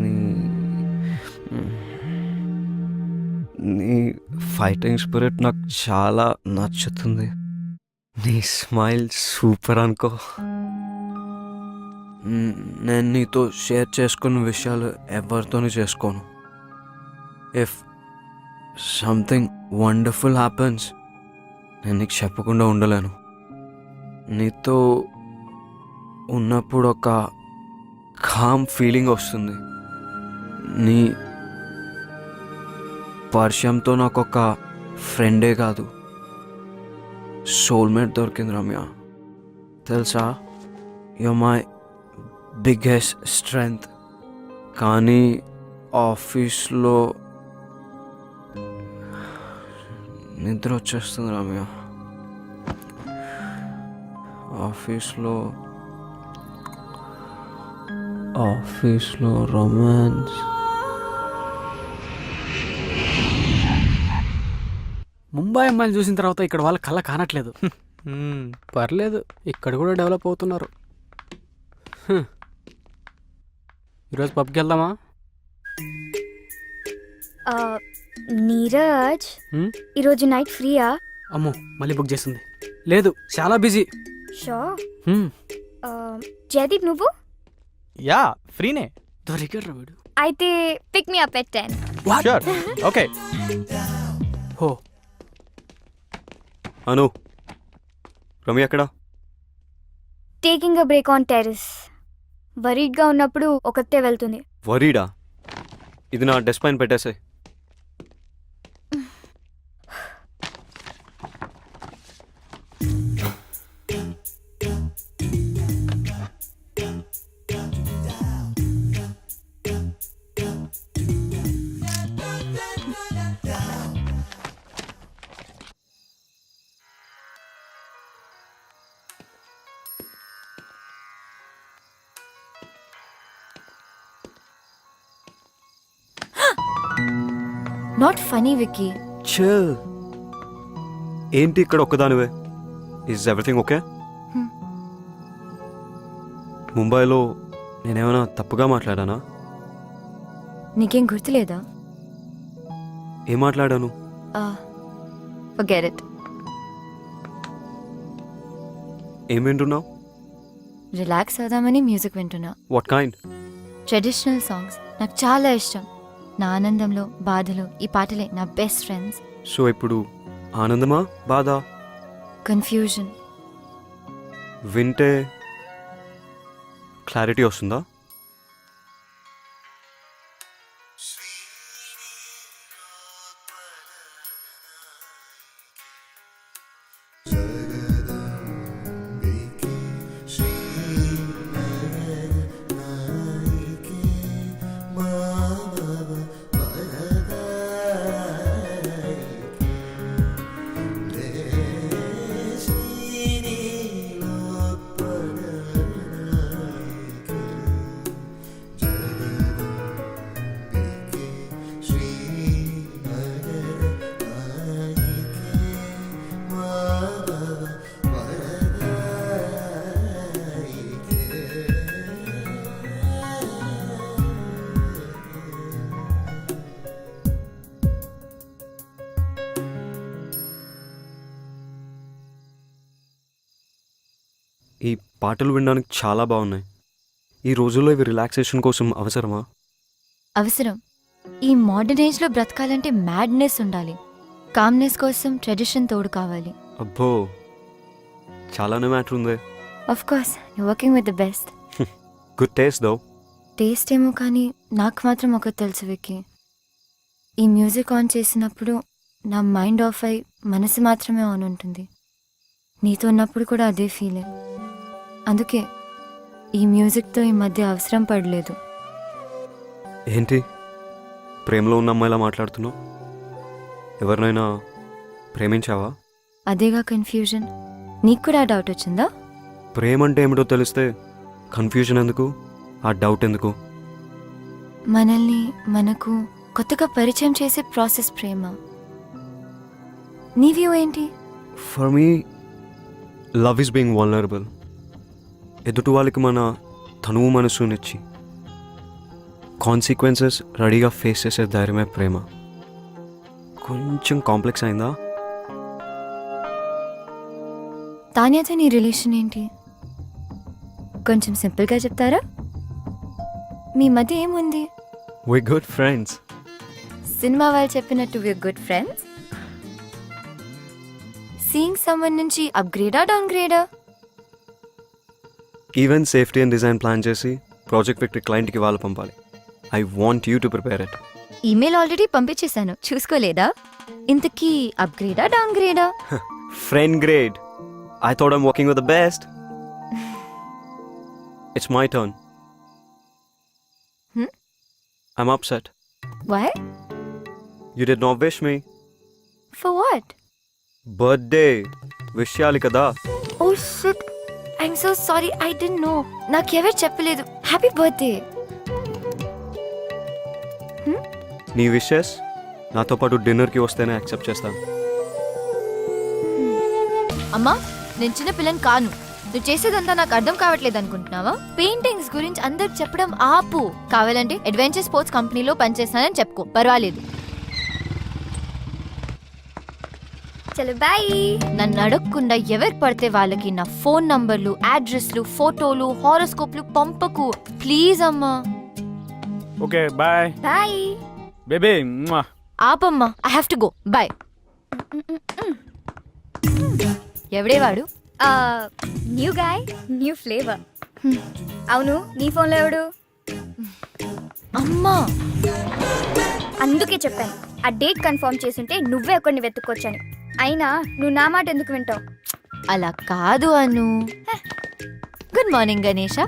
నీ నీ ఫైటింగ్ స్పిరిట్ నాకు చాలా నచ్చుతుంది. నీ స్మైల్ సూపర్ అనుకో. నేను నీతో షేర్ చేసుకున్న విషయాలు ఎవరితోనూ చేసుకోను. ఇఫ్ సంథింగ్ వండర్ఫుల్ హ్యాపెన్స్ నేను నీకు చెప్పకుండా ఉండలేను. నీతో ఉన్నప్పుడు ఒక కామ్ ఫీలింగ్ వస్తుంది. నీ పరిచయంతో నాకు ఒక ఫ్రెండే కాదు, సోల్మేట్ దొరికింది రమ్య. తెలుసా, యు మై బిగ్గెస్ట్ స్ట్రెంగ్త్. కానీ ఆఫీస్లో నిద్ర వచ్చేస్తుంది రమ్య. ఆఫీస్లో రొమాన్స్. ముంబై అమ్మాయిలు చూసిన తర్వాత ఇక్కడ వాళ్ళ కళ్ళ కానట్లేదు. పర్లేదు, ఇక్కడ కూడా డెవలప్ అవుతున్నారు. ఈరోజు పబ్కి వెళ్దామా? నీరజ్, ఈరోజు నైట్ ఫ్రీయా? అమ్మో, మళ్ళీ బుక్ చేస్తుంది. లేదు, చాలా బిజీ. షో. జయదీప్, నువ్వు? యా, ఫ్రీనే. దొరికారు వీడు. అయితే pick me up at 10. Sure, okay. Oh, Anu, Ramya ఎక్కడా? Taking a break on terrace. వరీడ్గా ఉన్నప్పుడు ఒకతే వెళ్తుంది. వరీడా? ఇది నా డెస్క్ పైన పెట్టేసాయి. Not funny Vicky. చిల్. ఏంటి ఇక్కడ ఒక్కదానివే? Is everything okay? ముంబైలో నేనేమైనా తప్పుగా మాట్లాడానా? నీకేం గుర్తులేదా? ఏం మాట్లాడాను? Forget it. ఏం వింటున్నావు? రిలాక్స్ అవుదామని మ్యూజిక్ వింటున్నా. What kind? ట్రెడిషనల్ సాంగ్స్ నాకు చాలా ఇష్టం. నా ఆనందంలో, బాధలో ఈ పాటలే నా బెస్ట్ ఫ్రెండ్స్. సో ఇప్పుడు ఆనందమా, బాధ? కన్ఫ్యూజన్. వింటే క్లారిటీ వస్తుందా? ఈ పాటలు వినడానికి చాలా బాగున్నాయి. ఈ రోజుల్లో ఇవి రిలాక్సేషన్ కోసం అవసరమా? అవసరం. ఈ మోడర్న్ ఏజ్లో బ్రతకాలంటే మ్యాడ్నెస్ ఉండాలి. కామ్నెస్ కోసం ట్రెడిషన్ తోడు కావాలి. అబ్బో, చాలానే మ్యాటర్ ఉంది. Of course you working with the best. Good taste though. Taste ఏమో కానీ నాకు మాత్రం ఒకటి తెలుసు విక్కీ. ఈ మ్యూజిక్ ఆన్ చేసినప్పుడు నా మైండ్ ఆఫ్ అయి మనసు మాత్రమే ఆన్ ఉంటుంది. నీతో ఉన్నప్పుడు కూడా అదే ఫీలింగ్. అందుకే ఈ మ్యూజిక్తో ఈ మధ్య అవసరం పడలేదు. ఏంటి ప్రేమలో ఉన్న అమ్మాయిలా మాట్లాడుతున్నావు? ఎవరినైనా ప్రేమించావా? అదేగా కన్ఫ్యూజన్. నీకు కూడా డౌట్ వచ్చిందా? ప్రేమ అంటే ఏమిటో తెలిస్తే కన్ఫ్యూజన్ ఎందుకు, ఆ డౌట్ ఎందుకు? మనల్ని మనకు కొత్తగా పరిచయం చేసే ప్రాసెస్ ప్రేమ. నీ వ్యూ ఏంటి? For me love is being vulnerable. ఎదుటి వాళ్ళకి మన తనువు మనసునిచ్చి కాన్సిక్వెన్సెస్ రెడీగా ఫేస్ చేసే ధైర్యమే ప్రేమ. కొంచెం కాంప్లెక్స్ అయిందా? తాన్యాతో నీ రిలేషన్ ఏంటి? కొంచెం సింపుల్గా చెప్తారా? మీ మధ్య ఏముంది? వి గుడ్ ఫ్రెండ్స్. సినిమా వాళ్ళు చెప్పినట్టు వి గుడ్ ఫ్రెండ్స్. సీయింగ్ సమ్మన్ నుంచి అప్గ్రేడా డౌన్గ్రేడా? Event safety and design plan చేసి ప్రాజెక్ట్ విక్టరీ క్లయింట్కి వాళ్ళు పంపాలి. I want you to prepare it. Email already పంపించేశాను, చూసుకోలేదా? ఇంతకీ అప్గ్రేడా డౌన్గ్రేడా? Friend grade. I thought I'm working with the best. It's my turn. I'm upset. Why? You did not wish me. For what? Birthday. Wish cheyali kada. Oh shit. I'm so sorry. I didn't know. నాకెవరు చెప్పలేదు. Happy birthday. నీ wishes నాతో పాటు డిన్నర్కి వస్తేనే accept చేస్తాను. అమ్మా, నేను చిన్న పిల్లని కాను. నువ్వు చేసేదంతా నాకు అర్థం కావట్లేదు అనుకుంటున్నావా? పెయింటింగ్స్ గురించి అందరికి చెప్పడం ఆపు. కావాలంటే అడ్వెంచర్ స్పోర్ట్స్ కంపెనీలో పనిచేస్తానని చెప్పుకో, పర్వాలేదు. చలో బాయ్. నన్ను అడగకుండా ఎవరు పడితే వాళ్ళకి నా ఫోన్ నంబర్లు, అడ్రస్లు, ఫోటోలు, హారోస్కోప్లు పంపకు ప్లీజ్ అమ్మా. Okay bye bye baby. ఆపమ్మా, I have to go. Bye. ఎవడే వాడు? New guy, new flavour. అవును, నీ ఫోన్లో ఎవడు? అమ్మా, అందుకే చెప్పాను ఆ డేట్ కన్ఫర్మ్ చేసుంటే నువ్వే ఒకరిని వెతుక్కొచ్చని. అయినా నువ్వు నా మాట ఎందుకు వింటావు? అలా కాదు Anu. Good morning Ganesha.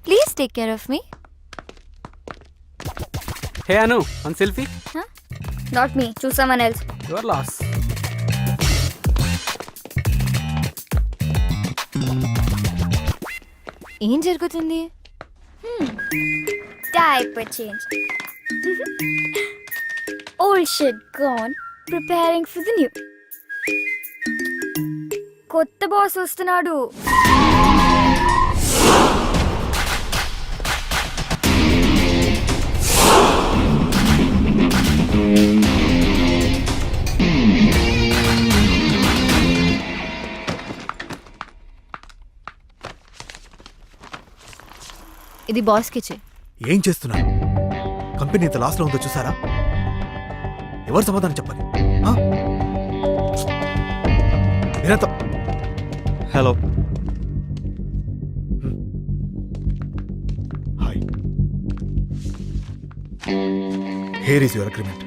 Please take care of me. Hey Anu, one selfie. Not me, choose someone else. Your loss. ఏం జరుగుతుంది? Diaper change. Old shit gone, preparing for the new. కొత్త బాస్ వస్తున్నాడు. ఇది బాస్ కిచెన్. ఏం చేస్తున్నారు? కంపెనీ ఇంత లాస్లో ఉందో చూసారా? ఎవరు సమాధానం చెప్పాలి? మీరంతా hello. Hi. Here is your agreement.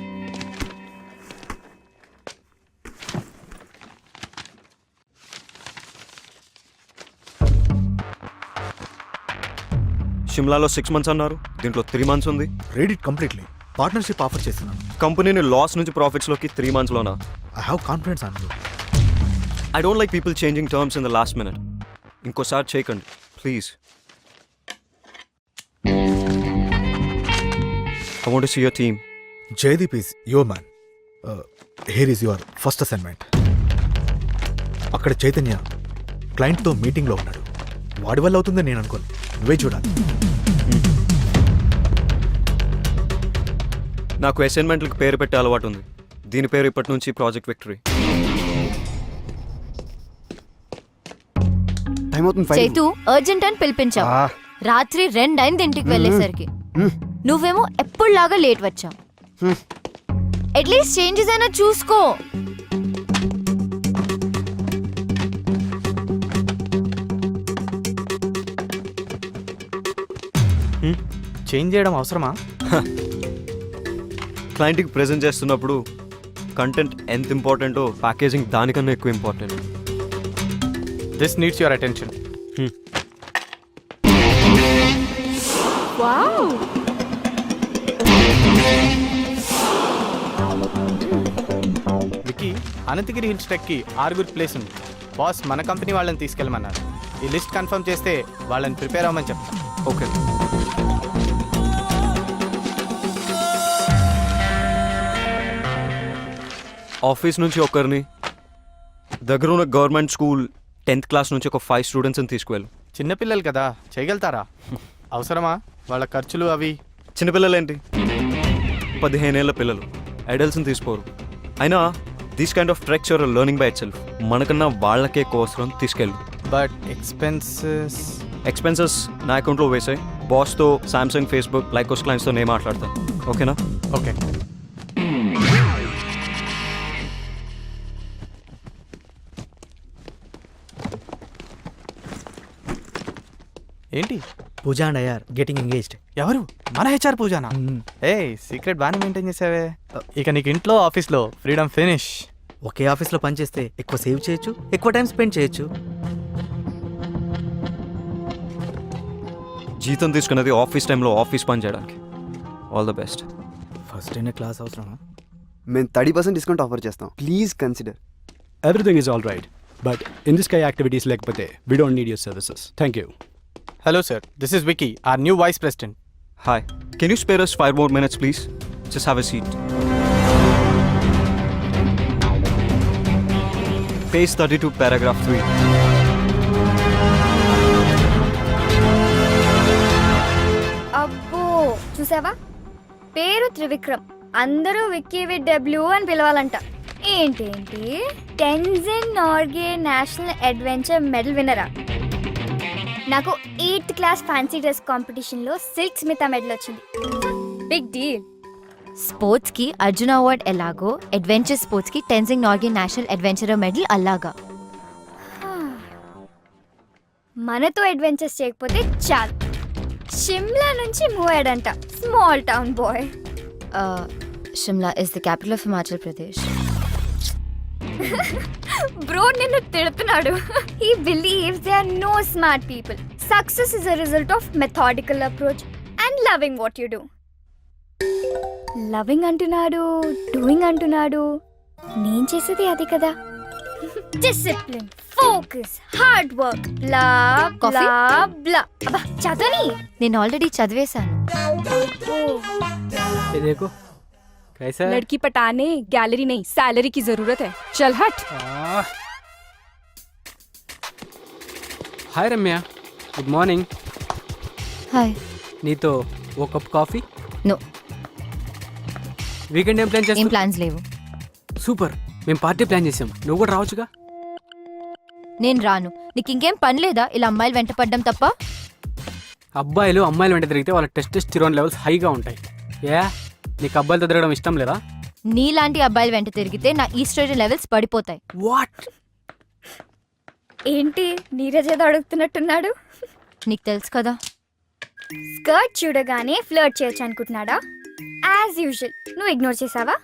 షిమ్లాలో 6 months అన్నారు, దీంట్లో 3 months ఉంది. Read it completely. Partnership offer చేస్తున్నాను. కంపెనీని లాస్ నుంచి ప్రాఫిట్స్లోకి 3 monthsలోనా? I have confidence on you. I don't like people changing terms in the last minute. ఇంకోసారి చేయకండి please. I want to see your team. Jaydeep is your man. Here is your first assignment. అక్కడ చైతన్య క్లయింట్తో మీటింగ్లో ఉన్నాడు. వాడి వల్ల అవుతుందని నేను అనుకోను. నువ్వే చూడాలి. నాకు అసైన్మెంట్లకు పేరు పెట్టే అలవాటు ఉంది. దీని పేరు ఇప్పటి నుంచి ప్రాజెక్ట్ విక్టరీ. టైం అవుతుంది చైతు అర్జెంట్ అని పిలిపించావు. రాత్రి 2 అయింది ఇంటికి వెళ్ళేసరికి. నువ్వేమో ఎప్పుడులాగా లేట్ వచ్చావు. అట్లీస్ట్ చేంజెస్ అయినా చూసుకో. చేంజ్ చేయడం అవసరమా? క్లయింట్కి ప్రెజెంట్ చేస్తున్నప్పుడు కంటెంట్ ఎంత ఇంపార్టెంటో ప్యాకేజింగ్ దానికన్నా ఎక్కువ important. This needs your attention. Vicky, Ananthagiri hills ట్రెక్కి 6 ప్లేస్ ఉంది. బాస్ మన కంపెనీ వాళ్ళని తీసుకెళ్ళమన్నారు. ఈ లిస్ట్ కన్ఫర్మ్ చేస్తే వాళ్ళని ప్రిపేర్ అవ్వమని చెప్తాను. ఓకే. ఆఫీస్ నుంచి ఒకరిని, దగ్గర ఉన్న గవర్నమెంట్ స్కూల్ 10th క్లాస్ నుంచి ఒక 5 స్టూడెంట్స్ని తీసుకువెళ్ళు. చిన్నపిల్లలు కదా, చేయగలుగుతారా? అవసరమా వాళ్ళ ఖర్చులు అవి? చిన్నపిల్లలు ఏంటి, 15 ఏళ్ళ పిల్లలు, అడల్ట్స్ని తీసుకోరు. అయినా these kind of treks are learning by it self. మనకన్నా వాళ్ళకే ఎక్కువ అవసరం, తీసుకెళ్ళు. బట్ ఎక్స్పెన్సెస్ నా అకౌంట్లో వేసాయి. బాస్తో, సామ్సంగ్, ఫేస్బుక్, లైకోస్ క్లయింట్స్తో నేను మాట్లాడతాను. ఓకేనా? ఓకే. ఏంటి? Pooja and Iyer getting engaged. ఎవరు? మన హెచ్ఆర్ పూజానా? ఏ సీక్రెట్ బాగానే మెయింటైన్ చేసావే. ఇక నీకు ఇంట్లో ఆఫీస్లో ఫ్రీడమ్ ఫినిష్. ఒకే ఆఫీస్లో పనిచేస్తే ఎక్కువ సేవ్ చేయొచ్చు, ఎక్కువ టైం స్పెండ్ చేయొచ్చు. జీతం తీసుకున్నది ఆఫీస్ టైంలో ఆఫీస్ పని చేయడానికి. All the best. ఫస్ట్ అయిన క్లాస్ అవసరమా? మేము 30% డిస్కౌంట్ ఆఫర్ చేస్తాం. Please consider. Everything is all right, but in this కై యాక్టివిటీస్ లేకపోతే we don't need your services. Thank you. Hello sir, this is Vicky, our new vice president. Hi. Can you spare us 5 more minutes, please? Just have a seat. Page 32, paragraph 3. అబ్బో, చూసావా? పేరు త్రివిక్రమ్, అందరూ Vicky with W అని పిలవాలంట. ఏంటేంటి, Tenzing Norgay national adventure medal విన్నరా? నాకు 8th class fancy dress కాంపిటీషన్లో సిల్క్ స్మిత మెడల్ వచ్చింది. Big deal. స్పోర్ట్స్ కి అర్జున అవార్డ్ ఎలాగో, అడ్వెంచర్ స్పోర్ట్స్ కి Tenzing Norgay national adventurer medal అలాగా. మనతో అడ్వెంచర్స్ చేయకపోతే చాలు. షిమ్లా నుంచి మూవ్ అయ్యాడంట, small town boy. Shimla is the capital of Himachal Pradesh. Bro నిన్ను తిడుతున్నాడు. He believes there are no smart people. Success is a result of methodical approach and loving what you do. Loving అంటున్నాడు, doing అంటున్నాడు. నేను చేసేది అది కదా. డిసిప్లిన్, ఫోకస్, హార్డ్ వర్క్, బ్లా బ్లా బ్లా. అబ్బా చదవని. నేను ఆల్రెడీ చదివేశాను. ये देखो कैसा है? लड़की पटाने गैलरी नहीं, सैलरी की जरूरत है. चल हट. हाय रम्या, गुड मॉर्निंग. హాయ్. నీతో ఓ కప్ కాఫీ. నో, వీకెండ్ ఏం ప్లాన్ ఏం చేస్తాం? ప్లాన్స్ లేవు. సూపర్, మేము పార్టీ ప్లాన్ చేసాం, నువ్వు కూడా రావచ్చుగా. నేను రాను. నీకు ఇంకేం పని లేదా ఇలా అమ్మాయిలు వెంట పడ్డం తప్ప? అబ్బాయిలు అమ్మాయిలు వెంట తిరిగితే వాళ్ళ టెస్టోస్టెరాన్ లెవెల్స్ హైగా ఉంటాయి. ఏ నీకు అబ్బాయిలతో తిరగడం ఇష్టం లేదా? నీలాంటి అబ్బాయిలు వెంట తిరిగితే నా ఈస్ట్రోజన్ లెవెల్స్ పడిపోతాయి. వాట్? ఏంటి నీరజ్ ఏదో అడుగుతున్నట్టున్నాడు. నీకు తెలుసు కదా. స్కర్ట్ చూడగానే ఫ్లర్ట్ చేయొచ్చు అనుకుంటున్నాడా? యాజ్ యూజువల్ నువ్వు ఇగ్నోర్ చేసావా?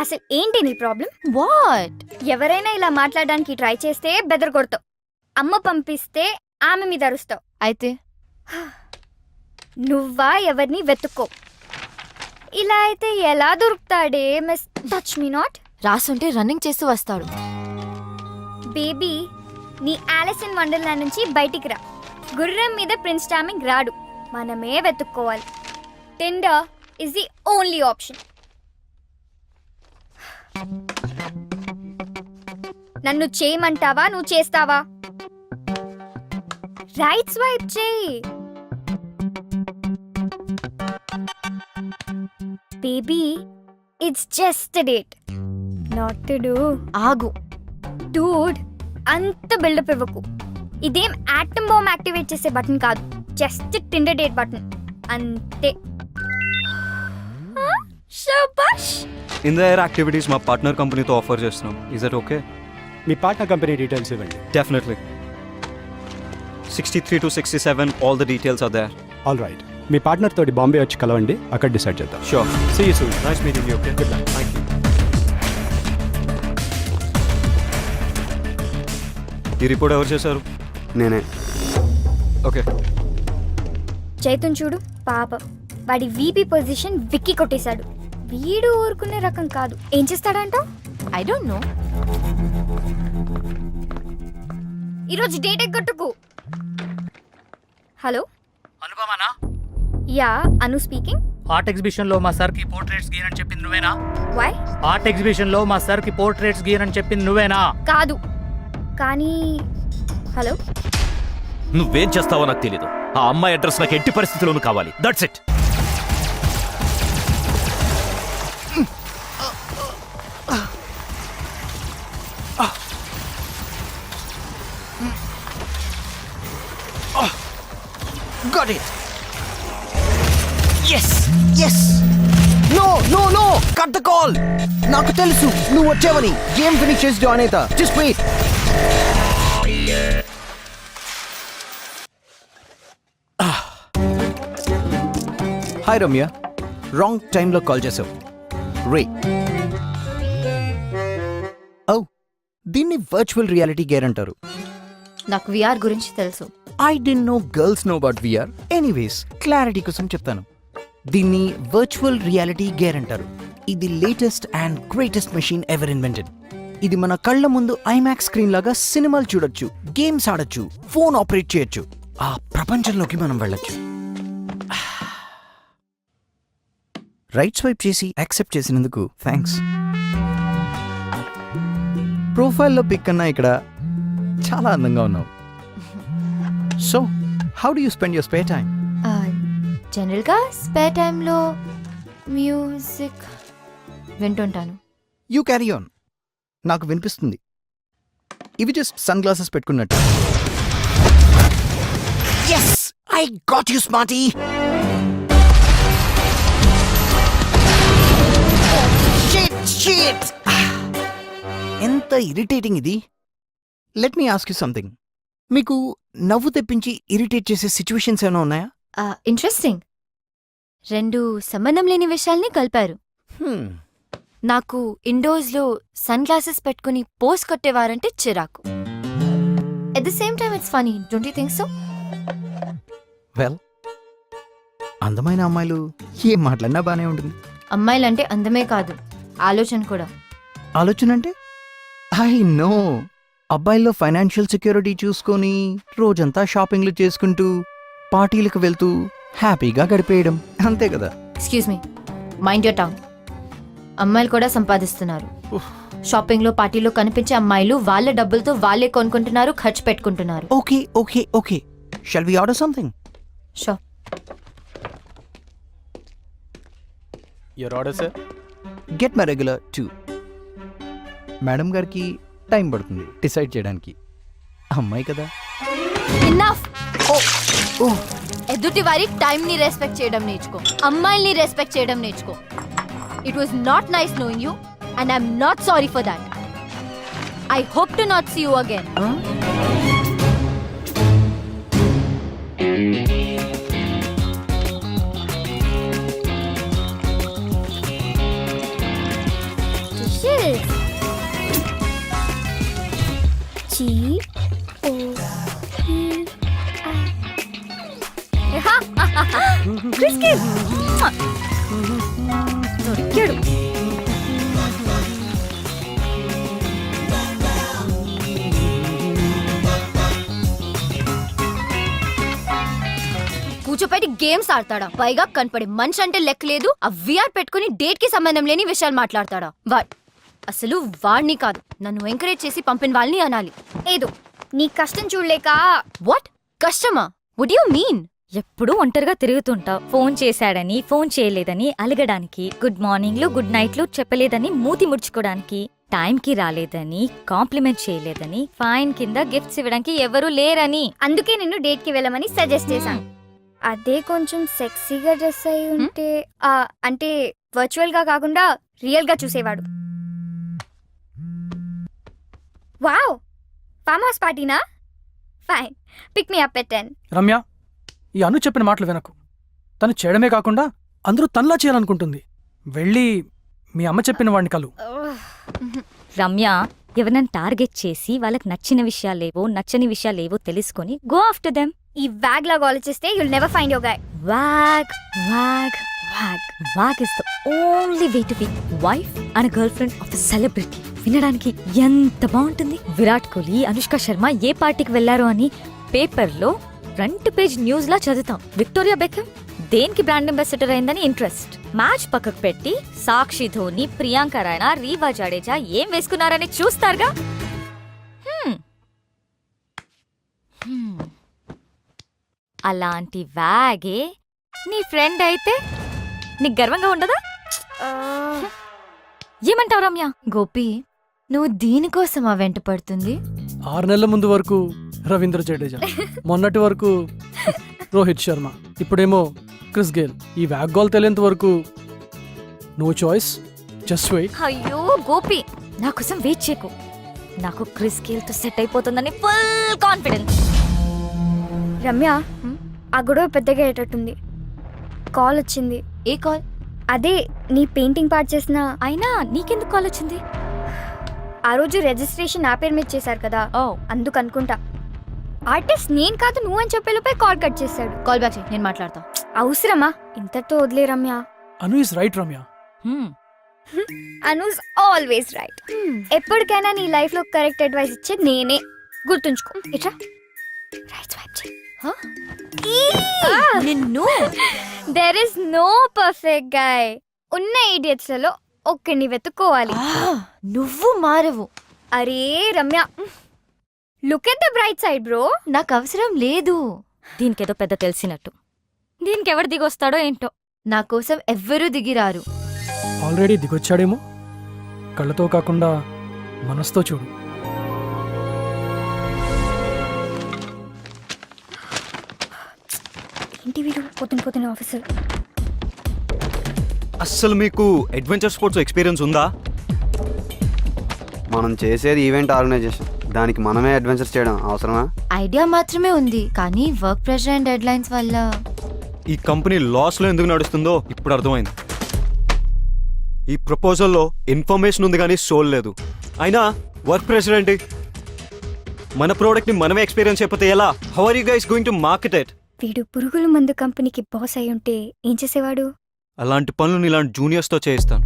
అసలు ఏంటి నీ ప్రాబ్లం? వాట్? ఎవరైనా ఇలా మాట్లాడడానికి ట్రై చేస్తే బెదర్ కొడతావు. అమ్మ పంపిస్తే ఆమె మీద అరుస్తావు. అయితే నువ్వా ఎవరిని వెతుక్కో. ఇలా అయితే ఎలా దొరుకుతాడే మిస్ టచ్ మీ నాట్. రాసుంటే రన్నింగ్ చేస్తూ వస్తాడు. బేబీ, నీ ఆలిస్ ఇన్ వండర్లాండ్ నుంచి బయటికి రా. గుర్రం మీద ప్రిన్స్ చార్మింగ్ రాడు, మనమే వెతుక్కోవాలి. Tinder is the only option. నన్ను చేయమంటావా, నువ్వు చేస్తావా? రైట్ స్వైప్ చేయి. Baby, it's just a date, not to do. ఆగు. డూడ్, అంత బిల్డప్ ఇవ్వకు. ఇదేం యాటమ్ బాంబ్ యాక్టివేట్ చేసే బటన్ కాదు, జస్ట్ టిండర్ డేట్ బటన్ అంతే. శభాష్. ఇన్ ద ఎయిర్ యాక్టివిటీస్ మా పార్ట్నర్ కంపెనీతో ఆఫర్ చేస్తున్నాం. Is that okay? మీ పార్ట్నర్ కంపెనీ డీటెయిల్స్ ఇవ్వండి. Definitely. 63 to 67, all the details are there. All right, me partner తోటి బాంబే వచ్చి కలవండి, అక్కడ డిసైడ్ చేద్దాం. Sure. See you soon. Nice meeting you. Okay, good luck. Thank you. ఈ రిపోర్ట్ ఎవరు చేశారు? నేనే. ఓకే. చైతన్ చూడు పాపం, వాడి వీపీ పొజిషన్ విక్కీ కొట్టేశాడు. వీడు ఊరుకునే రకం కాదు. ఏం చేస్తాడంట? I don't know. ఈరోజు డేట్ ఎగ్గొట్టుకు. హలో అనుపమానా? యా, అను స్పీకింగ్. ఆర్ట్ ఎగ్జిబిషన్ లో మా సార్ కి పోర్ట్రేట్స్ గీయనని చెప్పింది నువ్వేనా? వై? ఆర్ట్ ఎగ్జిబిషన్ లో మా సార్ కి పోర్ట్రేట్స్ గీయనని చెప్పింది నువ్వేనా? కాదు కానీ. హలో, నువ్వేం చేస్తావో నాకు తెలీదు. ఆ అమ్మాయి అడ్రస్ నాకు ఎట్టి పరిస్థితుల్లోనూ కావాలి. That's it. Got it. Yes. Yes. No, no, no. Cut the call. నాకు తెలుసు నువ్వు వచ్చావని. గేమ్ ఫినిష్ చేసి జాయిన్ అవుతా. Just wait. Hi Ramya, wrong టైంలో కాల్ చేసావు. రే ఓ, దీన్ని వర్చువల్ రియాలిటీ గేర్ అంటారు. నాకు విఆర్ గురించి తెలుసు. I don't know girls know about VR. Anyways, clarity కోసం చెప్తాను. దీన్ని వర్చువల్ రియాలిటీ గేర్ అంటారు. ఇది latest and greatest machine ever invented. ఇది మన కళ్ళ ముందు ఐమాక్స్ స్క్రీన్ లాగా సినిమాలు చూడొచ్చు, గేమ్స్ ఆడొచ్చు, ఫోన్ ఆపరేట్ చేయొచ్చు. ఆ ప్రపంచంలోకి మనం వెళ్ళొచ్చు. రైట్ స్వైప్ చేసి యాక్సెప్ట్ చేసినందుకు థ్యాంక్స్. ప్రొఫైల్లో పిక్ కన్నా ఇక్కడ చాలా అందంగా ఉన్నావు. So how do you spend your spare time? జనరల్గా స్పేర్ టైంలో మ్యూజిక్ వింటుంటాను. You carry on. నాకు వినిపిస్తుంది. ఇవి జస్ట్ సన్ గ్లాసెస్ పెట్టుకున్నట్టు. Yes! I got you, smarty! Shit! ఎంత ఇరిటేటింగ్ ఇది. Let me ask you something. మీకు నవ్వు తెప్పించి ఇరిటేట్ చేసే సిచ్యువేషన్స్ ఏమైనా ఉన్నాయా? ఇంట్రెస్టింగ్. రెండు సంబంధం లేని విషయాల్ని కలిపారు. నాకు ఇండోర్స్లో సన్ గ్లాసెస్ పెట్టుకుని పోస్ కొట్టేవారంటే చిరాకు. At the same time it's funny, don't you think so? Well, అందమైన అమ్మాయిలు ఏం మాట్లాడినా బానే ఉంటుంది. అమ్మాయిలంటే అందమే కాదు, ఆలోచన కూడా. ఆలోచన అంటే? I know. అబ్బాయిల్లో ఫైనాన్షియల్ సెక్యూరిటీ చూసుకొని రోజంతా షాపింగ్లు చేసుకుంటూ పార్టీలకు వెళ్తూ హ్యాపీగా గడిపేయడం, అంతే కదా? Excuse me, mind your tongue. అమ్మాయిలు కూడా సంపాదిస్తున్నారు. షాపింగ్లో పార్టీలో కనిపించే అమ్మాయిలు వాళ్ళ డబ్బులతో వాళ్ళే కొనుక్కుంటున్నారు, ఖర్చు పెట్టుకుంటున్నారు. Okay okay okay, shall we order something? Sure. Your order sir. Get my regular 2. Madam గారికి టైం పడుతుంది డిసైడ్ చేయడానికి. అమ్మాయి కదా. ఇన్నఫ్. ఎదుటి వారి టైంని రెస్పెక్ట్ చేయడం నేర్చుకో, అమ్మాయిల్ని రెస్పెక్ట్ చేయడం నేర్చుకో. It was not nice knowing you and I'm not sorry for that. I hope to not see you again. దొరికాడు. కూర్చోపెట్టి గేమ్స్ ఆడతాడా? పైగా కనపడే మనిషి అంటే లెక్క లేదు. ఆ విఆర్ పెట్టుకుని డేట్ కి సంబంధం లేని విషయాలు మాట్లాడతాడా? అసలు వాడిని కాదు, నన్ను ఎంకరేజ్ చేసి పంపిన వాళ్ళని అనాలి. ఏదో నీ కష్టం చూడలేక. వాట్ కష్టమా? Would you mean? ఎప్పుడూ ఒంటరిగా తిరుగుతుంటావు. ఫోన్ చేశాడని, ఫోన్ చేయలేదని అలగడానికి, గుడ్ మార్నింగ్లు గుడ్ నైట్లు చెప్పలేదని మూతి ముడుచుకోవడానికి, టైంకి రాలేదని కాంప్లిమెంట్ చేయలేదని ఫైన్ కింద గిఫ్ట్స్ ఇవ్వడానికి ఎవరూ లేరని. అందుకే నిన్ను డేట్ కి వెళ్ళమని సజెస్ట్ చేశాను. అదే కొంచెం సెక్సీగా డ్రెస్ అయి ఉంటే అంటే వర్చువల్ గా కాకుండా రియల్ గా చూసేవాడు. వావ్, ఫామ్ హౌస్ పార్టీనా? Fine, pick me up at 10. Ramya, ఈ అను చెప్పిన మాటలు వినకు. తను చేయడమే కాకుండా అందరూ తనలా చేయాలనుకుంటుంది. వెళ్ళి మీ అమ్మ చెప్పిన వాడిని కలు. రమ్య, ఎవరినైనా టార్గెట్ చేసి వాళ్ళకి నచ్చిన విషయాలేవో నచ్చని విషయాలేవో తెలుసుకొని గో ఆఫ్టర్ దెమ్. ఈ వ్యాగ్ లాగా ఆలోచిస్తే you'll never find your guy. Wagh Wagh Wagh Wagh is the only way to be wife and girl friend of the celebrity. వినడానికి ఎంత బాగుంటుంది. విరాట్ కోహ్లీ, అనుష్క శర్మ ఏ పార్టీకి వెళ్లారో అని పేపర్లో ఫ్రంట్ పేజ్ న్యూస్ లా చదువుతాం. విక్టోరియా బెకమ్ దేనికి బ్రాండ్ అంబాసిడర్ అయిందని ఇంట్రెస్ట్. మ్యాచ్ పక్కకు పెట్టి సాక్షి ధోని, ప్రియాంక రాయనా, రీవా జడేజా ఏం వేసుకున్నారని చూస్తారుగా. అలాంటి వ్యాగే నీ ఫ్రెండ్ అయితే నీకు గర్వంగా ఉండదా? ఏమంటావు రమ్య? గోపి, నువ్వు దీనికోసమా వెంట పడుతుంది? 6 నెలల ముందు వరకు రవీంద్ర జడేజా, మొన్నటి వరకు రోహిత్ శర్మ, ఇప్పుడేమో క్రిస్ గేల్. ఈ వ్యాగ్ గోల్ తెలియంత వరకు నో చాయిస్, జస్ట్ వెయిట్. అయ్యో గోపి, నా కోసం వెయిట్ చేయకు. నాకు క్రిస్ గేల్ తో సెట్ అయిపోతుందని ఫుల్ కాన్ఫిడెన్స్. రమ్య, ఆ గొడవ పెద్దగా అయ్యేటట్టుంది. కాల్ వచ్చింది. ఏ కాల్? అదే నీ పెయింటింగ్ పార్ట్ చేసిన. అయినా నీకెందుకు కాల్ వచ్చింది? ఆ రోజు రిజిస్ట్రేషన్ నా పేరు మీద చేశారు కదా, ఓ అందుకు అనుకుంటా. ఆర్టిస్ట్ నేను కాదు నువ్వు అని చెప్పేలోపే కాల్ కట్ చేశాడు. కాల్ బ్యాక్ చేయి, నేను మాట్లాడతా. అవసరమా? ఇంతతో వదిలే Ramya. Anu is right Ramya. Anu's always right. ఎప్పటికైనా నీ లైఫ్ లో కరెక్ట్ అడ్వైస్ ఇచ్చే నేనే, గుర్తుంచుకో. ఇట్రా, రైట్ స్వైప్ చేయి. నిన్ను there is no perfect guy. ఉన్న ఇడియట్స్ లలో ఒక్కడిని వెతుక్కోవాలి. నువ్వు మారవు. అరే Ramya, look at the bright side bro. నాకు అవసరం లేదు. దీనికేదో పెద్ద తెలిసినట్టు. దీనికి ఎవరు దిగొస్తాడో ఏంటో. నా కోసం ఎవ్వరూ దిగిరారు. ఆల్రెడీ దిగొచ్చాడేమో. కళ్ళతో కాకుండా మనసుతో చూడు. ఏంటి వీడు పొద్దున ఆఫీసర్. అస్సలు మీకు అడ్వెంచర్ స్పోర్ట్స్ ఎక్స్పీరియన్స్ ఉందా? మనం చేసేది ఈవెంట్ ఆర్గనైజేషన్, దానికి మనమే అడ్వెంచర్స్ చేయడం అవసరమా? ఐడియా మాత్రమే ఉంది, కానీ work pressure and dead lines వల్ల ఈ కంపెనీ లాస్లో ఎందుకు నడుస్తుందో ఇప్పుడు అర్థమైంది. ఈ ప్రపోజల్లో ఇన్ఫర్మేషన్ ఉంది కానీ సోల్ లేదు. అయినా వర్క్ ప్రెషర్ ఏంటి? మన ప్రోడక్ట్ని మనమే ఎక్స్పీరియన్స్ అయిపోతే ఎలా? How are you guys going to market it? వీడు పురుగుల మందు కంపెనీకి బాస్ అయి ఉంటే ఏం చేసేవాడు? అలాంటి పనులు ఇలాంటి జూనియర్స్తో చేయిస్తాను.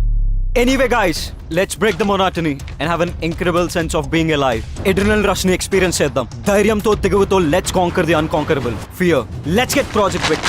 Anyway guys, let's break the monotony and have an incredible sense of being alive. Adrenaline rush ని ఎక్స్పీరియన్స్ చేద్దాం. ధైర్యంతో, తెగువతో let's conquer the unconquerable. Fear. Let's get project victory.